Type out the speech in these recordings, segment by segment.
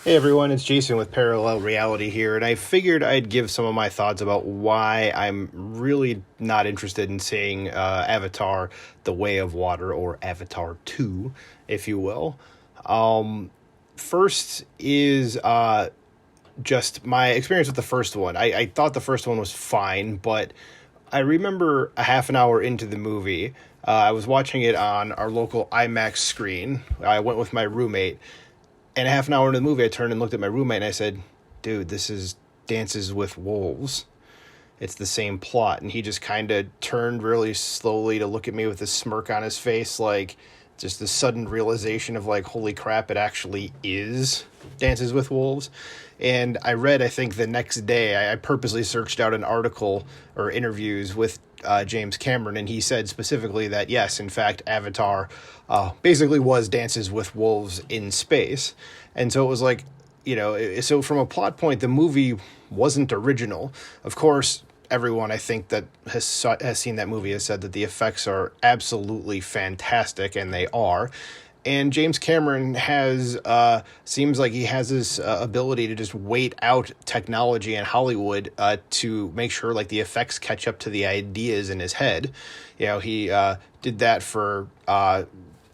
Hey everyone, it's Jason with Parallel Reality here, and I figured I'd give some of my thoughts about why I'm really not interested in seeing Avatar: The Way of Water, or Avatar 2, if you will. First is just my experience with the first one. I thought the first one was fine, but I remember a half an hour into the movie, I was watching it on our local IMAX screen. I went with my roommate, and a half an hour into the movie, I turned and looked at my roommate and I said, dude, this is Dances with Wolves. It's the same plot. And he just kind of turned really slowly to look at me with a smirk on his face, like just the sudden realization of like, holy crap, it actually is Dances with Wolves. And I read, I think the next day, I purposely searched out an article or interviews with James Cameron, and he said specifically that, yes, in fact, Avatar basically was Dances with Wolves in space. And so it was like, so from a plot point, the movie wasn't original. Of course, everyone I think that has seen that movie has said that the effects are absolutely fantastic, and they are. And James Cameron has, seems like he has this ability to just wait out technology in Hollywood to make sure like the effects catch up to the ideas in his head. He did that for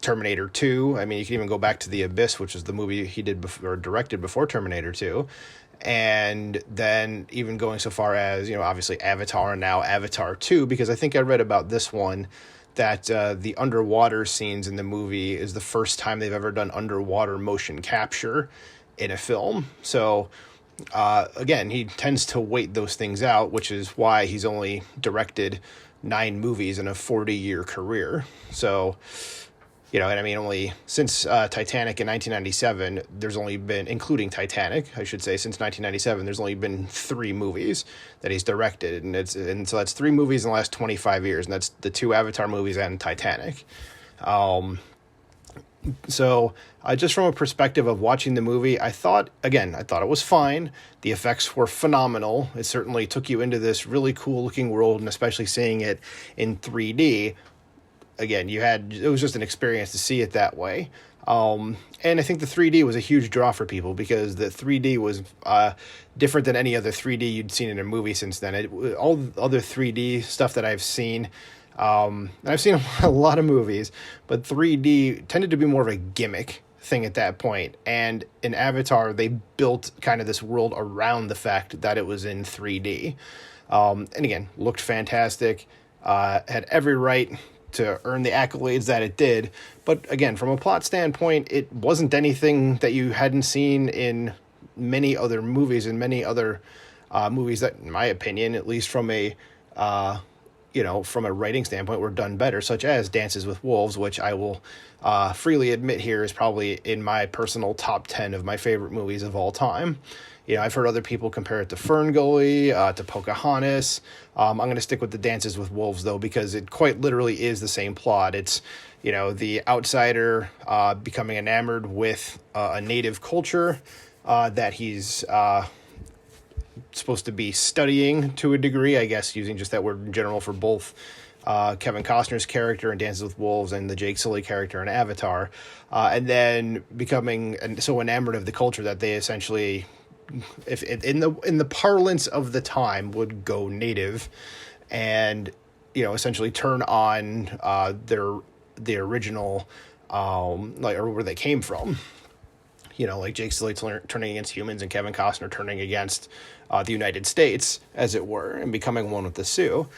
Terminator 2. I mean, you can even go back to The Abyss, which is the movie he did or directed before Terminator 2. And then even going so far as, obviously Avatar and now Avatar 2, because I think I read about this one that the underwater scenes in the movie is the first time they've ever done underwater motion capture in a film. So, again, he tends to wait those things out, which is why he's only directed 9 movies in a 40-year career. So, and I mean, only since Titanic in 1997, there's only been, including Titanic, I should say, since 1997, there's only been 3 movies that he's directed, and so that's 3 movies in the last 25 years, and that's the 2 Avatar movies and Titanic. So just from a perspective of watching the movie, I thought it was fine. The effects were phenomenal. It certainly took you into this really cool looking world, and especially seeing it in 3D. Again, it was just an experience to see it that way. And I think the 3D was a huge draw for people because the 3D was different than any other 3D you'd seen in a movie since then. All the other 3D stuff that I've seen, and I've seen a lot of movies, but 3D tended to be more of a gimmick thing at that point. And in Avatar, they built kind of this world around the fact that it was in 3D. And again, looked fantastic, had every right to earn the accolades that it did. But again, from a plot standpoint, it wasn't anything that you hadn't seen in many other movies and many other movies that, in my opinion, at least from a writing standpoint, were done better, such as Dances with Wolves, which I will freely admit here is probably in my personal top 10 of my favorite movies of all time. I've heard other people compare it to Ferngully, to Pocahontas. I'm going to stick with the Dances with Wolves, though, because it quite literally is the same plot. It's, the outsider becoming enamored with a native culture that he's supposed to be studying to a degree, I guess, using just that word in general for both Kevin Costner's character in Dances with Wolves and the Jake Sully character in Avatar, and then becoming so enamored of the culture that they essentially, if in the parlance of the time, would go native and essentially turn on the original or where they came from, like Jake Sully turning against humans and Kevin Costner turning against the United States, as it were, and becoming one with the Sioux.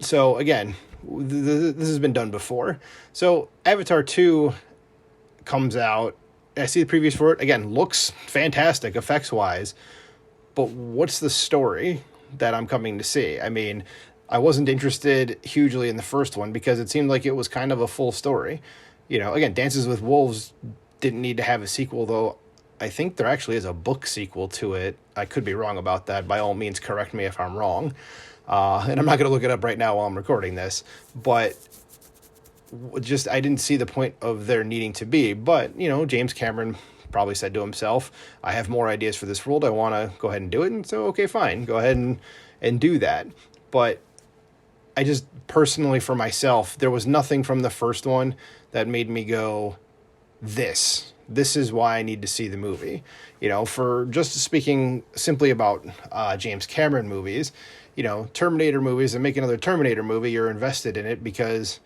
So again, this has been done before. So Avatar 2 comes out. I see the previews for it. Again, looks fantastic effects-wise. But what's the story that I'm coming to see? I mean, I wasn't interested hugely in the first one because it seemed like it was kind of a full story. Again, Dances with Wolves didn't need to have a sequel, though I think there actually is a book sequel to it. I could be wrong about that. By all means, correct me if I'm wrong. And I'm not going to look it up right now while I'm recording this. But just I didn't see the point of there needing to be. But, James Cameron probably said to himself, I have more ideas for this world. I want to go ahead and do it. And so, okay, fine. Go ahead and do that. But I just personally, for myself, there was nothing from the first one that made me go, this this is why I need to see the movie. For just speaking simply about James Cameron movies, Terminator movies, and make another Terminator movie, you're invested in it because,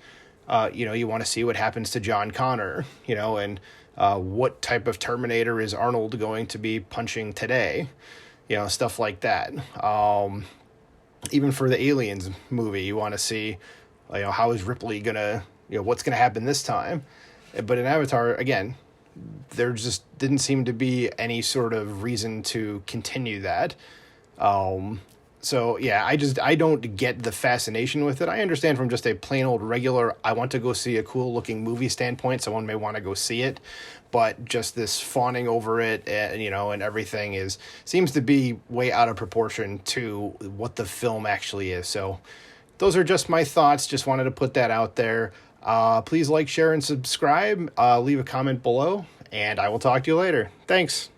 you want to see what happens to John Connor, and what type of Terminator is Arnold going to be punching today, stuff like that. Even for the Aliens movie, you want to see, how is Ripley gonna, what's gonna happen this time. But in Avatar, again, there just didn't seem to be any sort of reason to continue that. So yeah, I don't get the fascination with it. I understand from just a plain old regular, I want to go see a cool looking movie standpoint, someone may want to go see it, but just this fawning over it, and everything seems to be way out of proportion to what the film actually is. So those are just my thoughts. Just wanted to put that out there. Please like, share, and subscribe. Leave a comment below, and I will talk to you later. Thanks.